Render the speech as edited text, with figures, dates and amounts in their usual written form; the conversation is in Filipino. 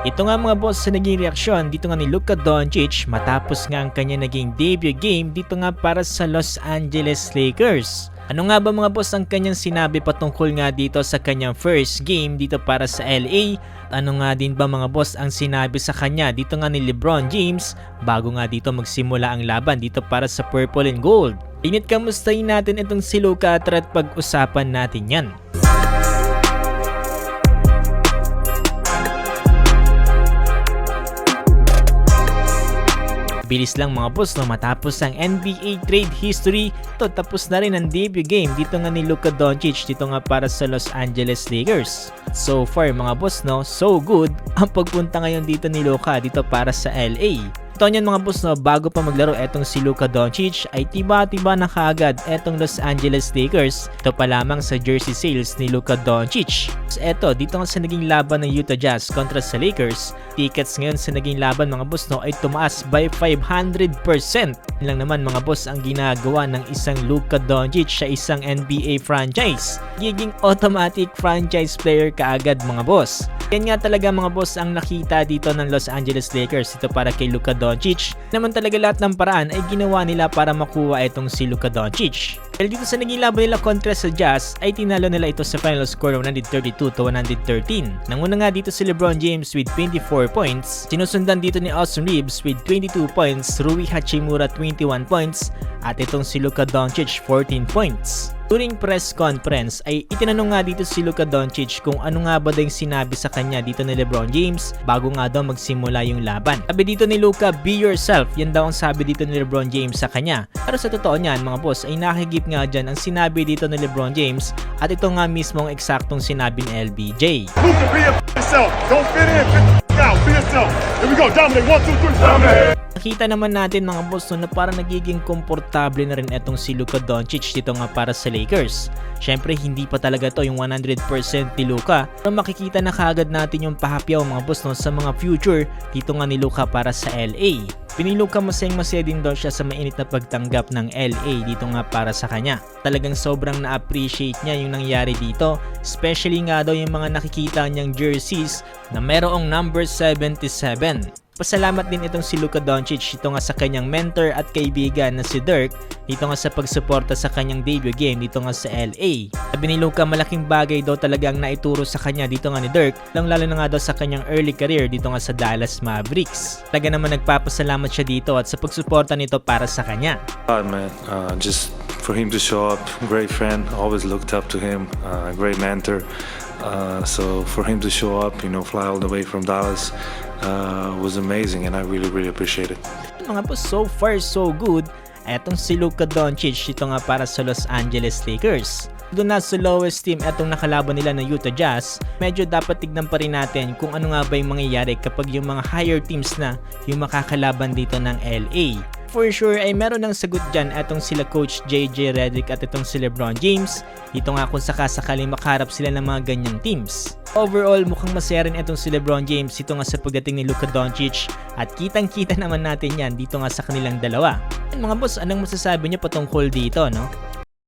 Ito nga mga boss sa naging reaksyon dito nga ni Luka Doncic matapos nga ang kanya naging debut game dito nga para sa Los Angeles Lakers. Ano nga ba mga boss ang kanyang sinabi patungkol nga dito sa kanyang first game dito para sa LA? At ano nga din ba mga boss ang sinabi sa kanya dito nga ni LeBron James bago nga dito magsimula ang laban dito para sa Purple and Gold? Init kamustahin natin itong si Luka at pag-usapan natin yan. Bilis lang mga boss no, matapos ang NBA trade history, to tapos na rin ang debut game dito nga ni Luka Doncic dito nga para sa Los Angeles Lakers. So far mga boss no, so good ang pagpunta ngayon dito ni Luka dito para sa LA. Ito niyan mga boss no, bago pa maglaro etong si Luka Doncic ay tiba-tiba na kaagad etong Los Angeles Lakers. Ito pa lamang sa jersey sales ni Luka Doncic. So eto, dito nga sa naging laban ng Utah Jazz kontra sa Lakers, tickets ngayon sa naging laban mga boss no ay tumaas by 500%. Lang naman mga boss ang ginagawa ng isang Luka Doncic sa isang NBA franchise. Giging automatic franchise player kaagad mga boss. Yan nga talaga mga boss ang nakita dito ng Los Angeles Lakers ito para kay Luka Doncic. Naman talaga lahat ng paraan ay ginawa nila para makuha itong si Luka Doncic. Dahil dito sa naging laban nila kontra sa Jazz ay tinalo nila ito sa final score 132-113. Nanguna nga dito si LeBron James with 24 points. Sinusundan dito ni Austin Reeves with 22 points, Rui Hachimura 21 points at itong si Luka Doncic 14 points. During press conference ay itinanong nga dito si Luka Doncic kung ano nga ba daw yung sinabi sa kanya dito ni LeBron James bago nga daw magsimula yung laban. Sabi dito ni Luka, be yourself. Yan daw ang sabi dito ni LeBron James sa kanya. Pero sa totoo niyan mga boss ay nakikip nga dyan ang sinabi dito ni LeBron James at ito nga mismo ang eksaktong sinabi ni LBJ. Luka, be yourself. Don't fit in. Fit out. Be yourself. Here we go. Dominate. 1, 2, 3. Dominate. Nakita naman natin mga boss no, na parang nagiging komportable na rin etong si Luka Doncic dito nga para sa Lakers. Syempre hindi pa talaga to yung 100% ni Luka, pero makikita na kaagad natin yung pahapyaw mga boss no, sa mga future dito nga ni Luka para sa LA. Piniluka masayang-masaya din daw siya sa mainit na pagtanggap ng LA dito nga para sa kanya. Talagang sobrang na-appreciate niya yung nangyari dito, especially nga daw yung mga nakikita niyang jerseys na merong number 77. Pasalamat din itong si Luka Doncic dito nga sa kanyang mentor at kaibigan na si Dirk dito nga sa pagsuporta sa kanyang debut game dito nga sa LA. Sabi ni Luka malaking bagay daw talaga ang naituro sa kanya dito nga ni Dirk, lalo na nga daw sa kanyang early career dito nga sa Dallas Mavericks. Talaga naman nagpapasalamat siya dito at sa pagsuporta nito para sa kanya. Man, just for him to show up, great friend, always looked up to him, great mentor. So for him to show up, fly all the way from Dallas was amazing and I really appreciate it. Mga po, so far so good. Etong si Luka Doncic dito nga para sa Los Angeles Lakers. Doon na sa lowest team etong nakalaban nila ng Utah Jazz, medyo dapat tignan pa rin natin kung ano nga ba yung mangyayari kapag yung mga higher teams na yung makakalaban dito ng LA. For sure ay meron ng sagot dyan etong sila Coach JJ Redick at itong si LeBron James. Dito nga kung sakasakaling makaharap sila ng mga ganyang teams. Overall mukhang masaya rin itong si LeBron James dito nga sa pagdating ni Luka Doncic at kitang-kita naman natin yan dito nga sa kanilang dalawa. Mga boss, anong masasabi niyo patungkol dito no?